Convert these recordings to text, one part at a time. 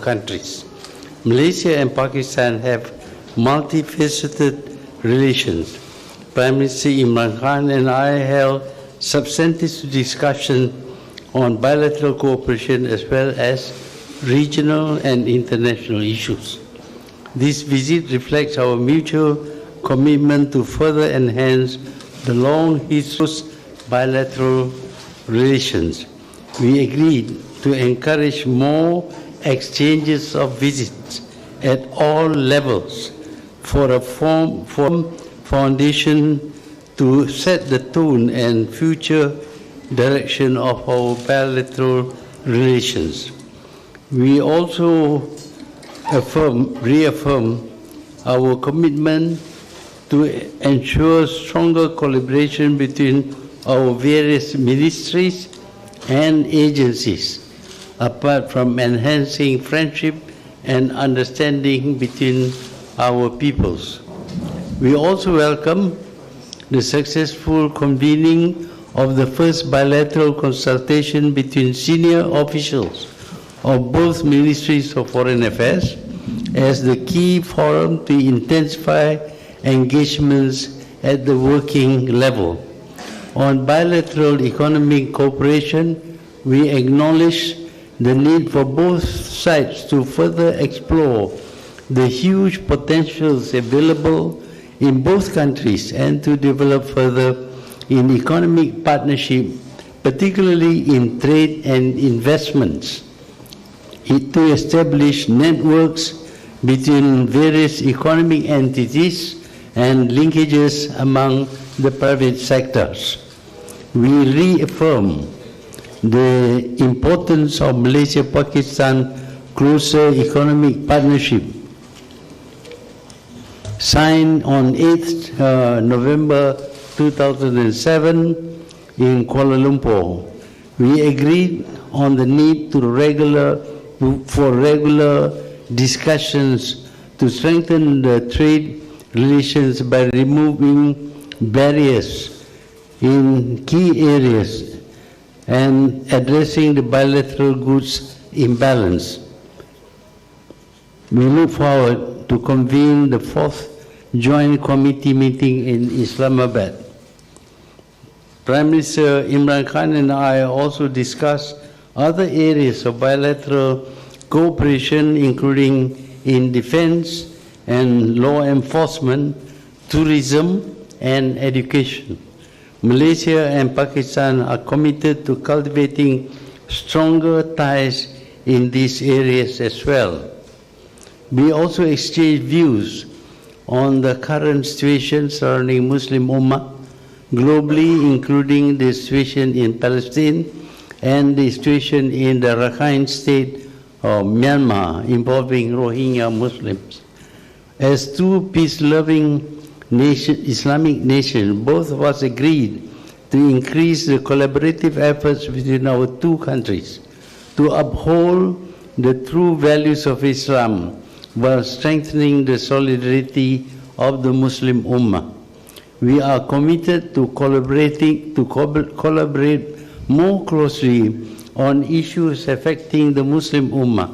countries. Malaysia and Pakistan have multifaceted relations. Prime Minister Imran Khan and I held substantive discussion on bilateral cooperation as well as regional and international issues. This visit reflects our mutual commitment to further enhance the long history of bilateral relations. We agreed to encourage more exchanges of visits at all levels for a firm foundation to set the tone and future direction of our bilateral relations. We also reaffirm our commitment to ensure stronger collaboration between our various ministries and agencies, apart from enhancing friendship and understanding between our peoples. We also welcome the successful convening of the first bilateral consultation between senior officials of both Ministries of Foreign Affairs as the key forum to intensify engagements at the working level. On bilateral economic cooperation, we acknowledge the need for both sides to further explore the huge potentials available in both countries and to develop further in economic partnership, particularly in trade and investments, to establish networks between various economic entities and linkages among the private sectors. We reaffirm the importance of Malaysia-Pakistan closer economic partnership signed on 8th November 2007 in Kuala Lumpur. We agreed on the need for regular discussions to strengthen the trade relations by removing barriers in key areas and addressing the bilateral goods imbalance. We look forward to convene the 4th Joint Committee meeting in Islamabad. Prime Minister Imran Khan and I also discussed other areas of bilateral cooperation, including in defense and law enforcement, tourism, and education. Malaysia and Pakistan are committed to cultivating stronger ties in these areas as well. We also exchanged views on the current situation surrounding Muslim Ummah globally, including the situation in Palestine and the situation in the Rakhine state of Myanmar involving Rohingya Muslims. As two peace-loving Islamic nations, both of us agreed to increase the collaborative efforts between our two countries to uphold the true values of Islam while strengthening the solidarity of the Muslim Ummah. We are committed to collaborate more closely on issues affecting the Muslim Ummah.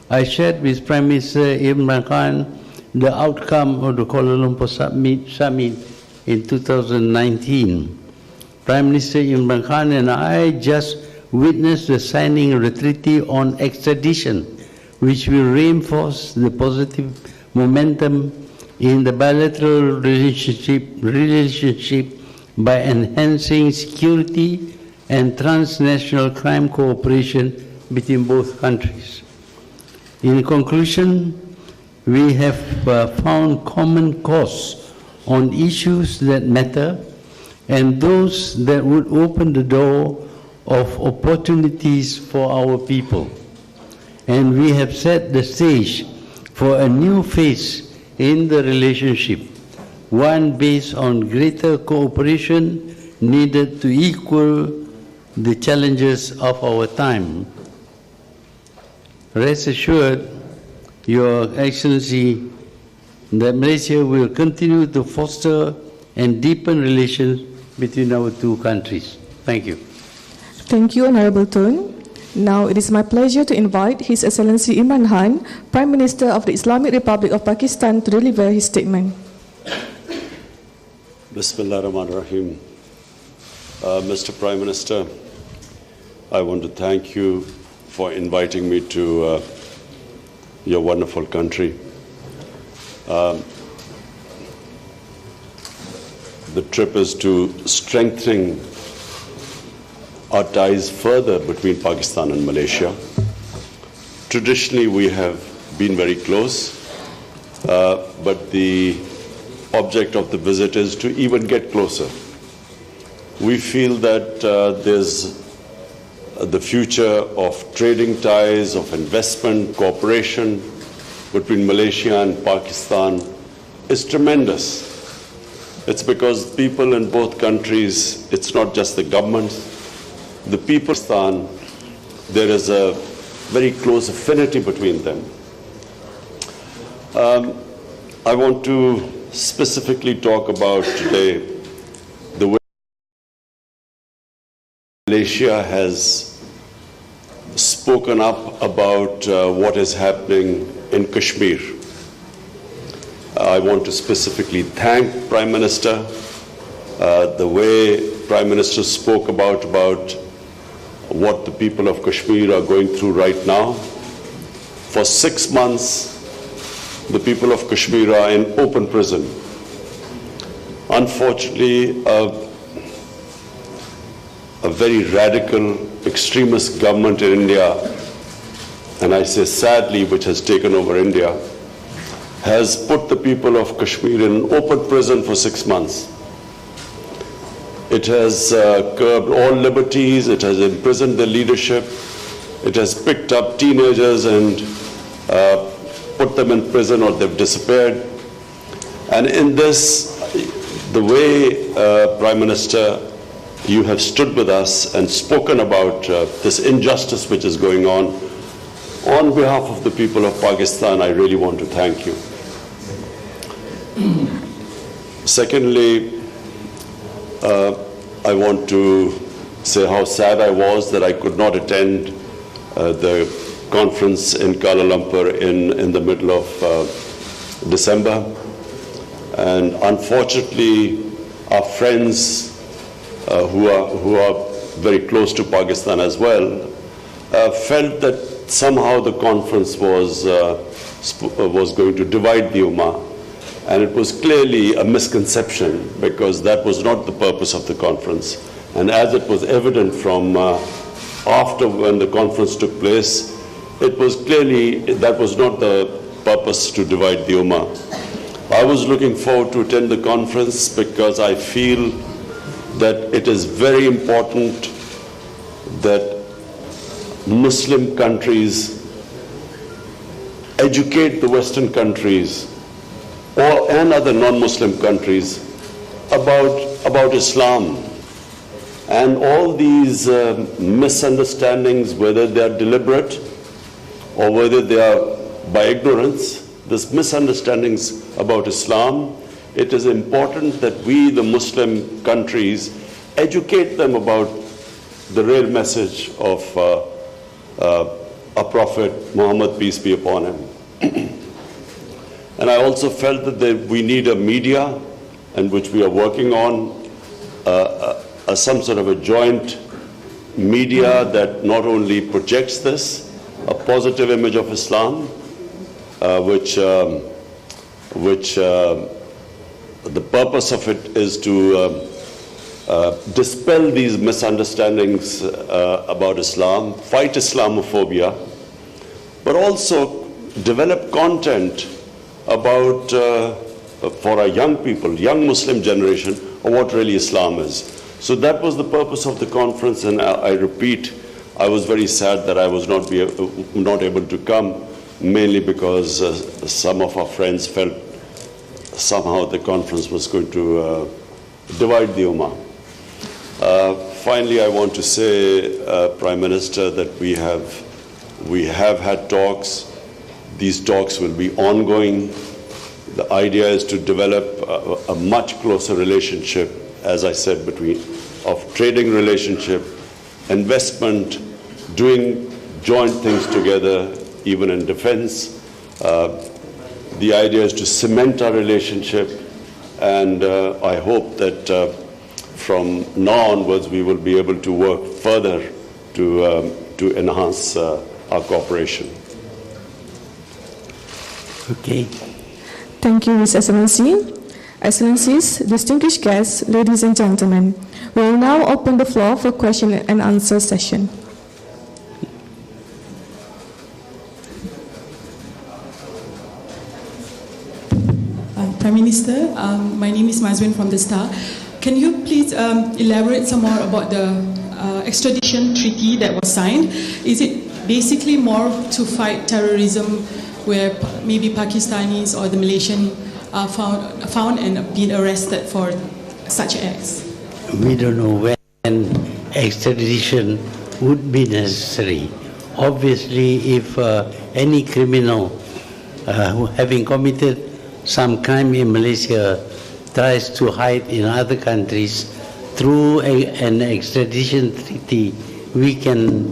I shared with Prime Minister Imran Khan the outcome of the Kuala Lumpur summit in 2019. Prime Minister Imran Khan and I just witnessed the signing of the Treaty on Extradition, which will reinforce the positive momentum in the bilateral relationship by enhancing security and transnational crime cooperation between both countries. In conclusion, we have found common cause on issues that matter and those that would open the door of opportunities for our people. And we have set the stage for a new phase in the relationship, one based on greater cooperation needed to equal the challenges of our time. Rest assured, Your Excellency, that Malaysia will continue to foster and deepen relations between our two countries. Thank you. Thank you, Honorable Tun. Now it is my pleasure to invite His Excellency Imran Khan, Prime Minister of the Islamic Republic of Pakistan, to deliver his statement. Bismillah ar-Rahman ar-Rahim. Mr. Prime Minister, I want to thank you for inviting me to your wonderful country. The trip is to strengthen our ties further between Pakistan and Malaysia. Traditionally, we have been very close, but the object of the visit is to even get closer. We feel that there's the future of trading ties, of investment, cooperation between Malaysia and Pakistan is tremendous. It's because people in both countries, it's not just the governments, the people of Pakistan, there is a very close affinity between them. I want to specifically talk about today the way Malaysia has spoken up about what is happening in Kashmir. I want to specifically thank Prime Minister, the way Prime Minister spoke about what the people of Kashmir are going through right now. For 6 months, the people of Kashmir are in open prison. Unfortunately, a very radical extremist government in India, and I say sadly, which has taken over India, has put the people of Kashmir in open prison for 6 months. It has curbed all liberties, it has imprisoned the leadership, it has picked up teenagers and put them in prison, or they've disappeared. And in this, the way, Prime Minister, you have stood with us and spoken about this injustice which is going on behalf of the people of Pakistan, I really want to thank you. Secondly, I want to say how sad I was that I could not attend the conference in Kuala Lumpur in the middle of December. And unfortunately, our friends who are very close to Pakistan as well felt that somehow the conference was going to divide the Ummah. And it was clearly a misconception, because that was not the purpose of the conference. And as it was evident from after when the conference took place, it was clearly that was not the purpose to divide the Ummah. I was looking forward to attend the conference because I feel that it is very important that Muslim countries educate the Western countries and other non-Muslim countries about Islam. And all these misunderstandings, whether they are deliberate or whether they are by ignorance, these misunderstandings about Islam, it is important that we, the Muslim countries, educate them about the real message of our Prophet Muhammad, peace be upon him. And I also felt that we need a media, and which we are working on, some sort of a joint media that not only projects this, a positive image of Islam, which the purpose of it is to dispel these misunderstandings about Islam, fight Islamophobia, but also develop content about, for our young people, young Muslim generation, of what really Islam is. So that was the purpose of the conference, and I repeat, I was very sad that I was not able to come, mainly because some of our friends felt somehow the conference was going to divide the Ummah. Finally, I want to say, Prime Minister, that we have had talks. These talks will be ongoing. The idea is to develop a much closer relationship, as I said, of trading relationship, investment, doing joint things together, even in defense. The idea is to cement our relationship, and I hope that from now onwards we will be able to work further to enhance our cooperation. Okay. Thank you, His Excellency. Excellencies, distinguished guests, ladies and gentlemen, we will now open the floor for question and answer session. Prime Minister, my name is Mazwin from the Star. Can you please elaborate some more about the extradition treaty that was signed? Is it basically more to fight terrorism, where maybe Pakistanis or the Malaysian are found and being arrested for such acts? We don't know when extradition would be necessary. Obviously, if any criminal having committed some crime in Malaysia tries to hide in other countries, through an extradition treaty, we can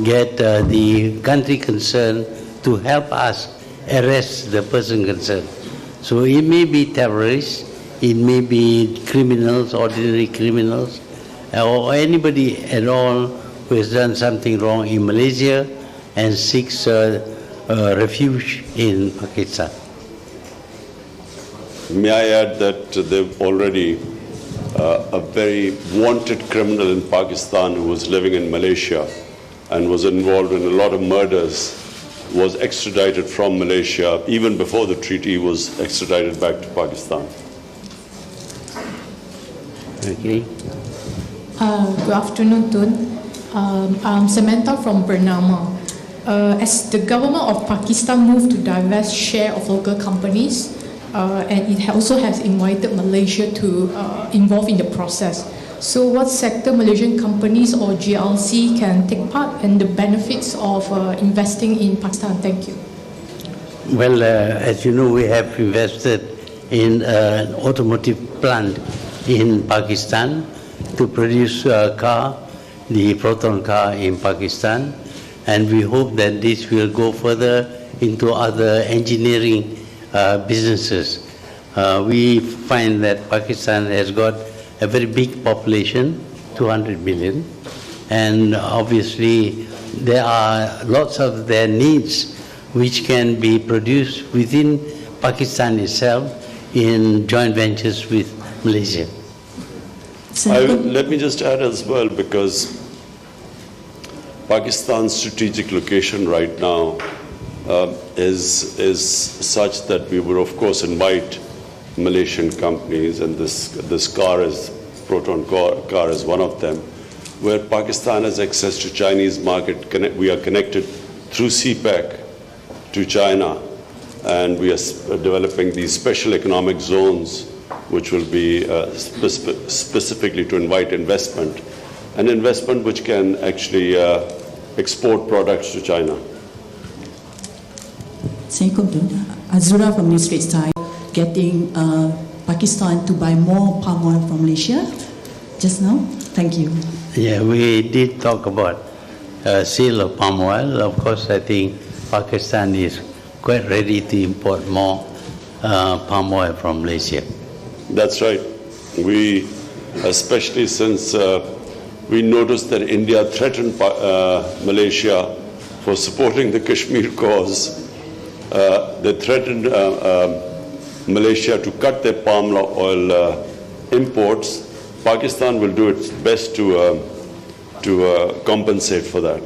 get the country concerned to help us arrest the person concerned. So it may be terrorists, it may be criminals, ordinary criminals, or anybody at all who has done something wrong in Malaysia and seeks refuge in Pakistan. May I add that they've already a very wanted criminal in Pakistan who was living in Malaysia and was involved in a lot of murders was extradited from Malaysia. Even before the treaty, was extradited back to Pakistan. Okay. Good afternoon, Tun. I'm Samantha from Bernama. As the government of Pakistan moved to divest share of local companies, and it also has invited Malaysia to involve in the process. So what sector Malaysian companies or GLC can take part and the benefits of investing in Pakistan? Thank you. Well, as you know, we have invested in an automotive plant in Pakistan to produce a car, the Proton car in Pakistan, and we hope that this will go further into other engineering businesses. We find that Pakistan has got a very big population, 200 million, and obviously there are lots of their needs which can be produced within Pakistan itself in joint ventures with Malaysia. Let me just add as well, because Pakistan's strategic location right now is such that we would of course invite Malaysian companies, and this car is Proton car is one of them, where Pakistan has access to Chinese market. We are connected through CPEC to China, and we are developing these special economic zones which will be specifically to invite investment, an investment which can actually export products to China. Assalamualaikum. Azura from New Straits Times, getting Pakistan to buy more palm oil from Malaysia just now. Thank you. Yeah, we did talk about sale of palm oil. Of course, I think Pakistan is quite ready to import more palm oil from Malaysia. That's right. We, especially since we noticed that India threatened Malaysia for supporting the Kashmir cause, they threatened Malaysia to cut their palm oil imports. Pakistan will do its best to compensate for that.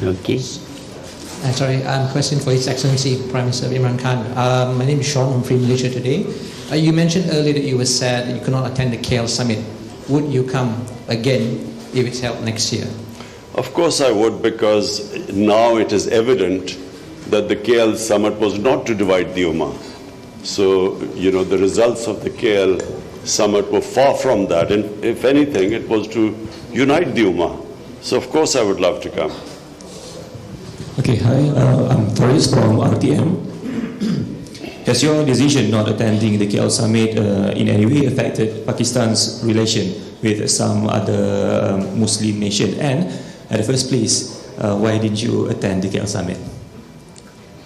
Okay. Sorry, question for His Excellency Prime Minister Imran Khan. My name is Sean from Free Malaysia Today. You mentioned earlier that you were sad that you could not attend the KL summit. Would you come again if it's held next year? Of course I would, because now it is evident that the KL summit was not to divide the Ummah. So, the results of the KL summit were far from that. And if anything, it was to unite the Ummah. So, of course, I would love to come. Okay, hi, I'm Faris from RTM. Has your decision not attending the KL summit in any way affected Pakistan's relation with some other Muslim nation? And At the first place, why didn't you attend the KL summit?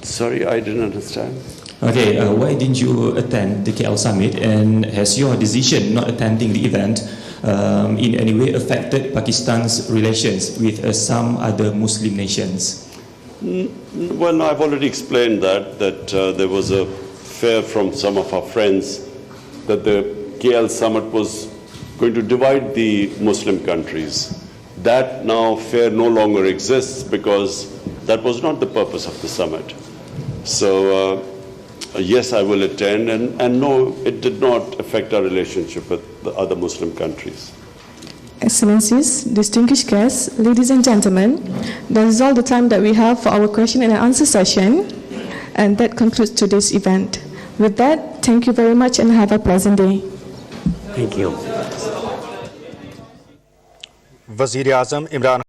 Sorry, I didn't understand. Okay, why didn't you attend the KL summit, and has your decision not attending the event in any way affected Pakistan's relations with some other Muslim nations? Well, I've already explained that there was a fear from some of our friends that the KL summit was going to divide the Muslim countries. That now fear no longer exists because that was not the purpose of the summit. So, yes, I will attend, and no, it did not affect our relationship with the other Muslim countries. Excellencies, distinguished guests, ladies and gentlemen, that is all the time that we have for our question and answer session, and that concludes today's event. With that, thank you very much and have a pleasant day. Thank you. Wazir-e-Azam Imran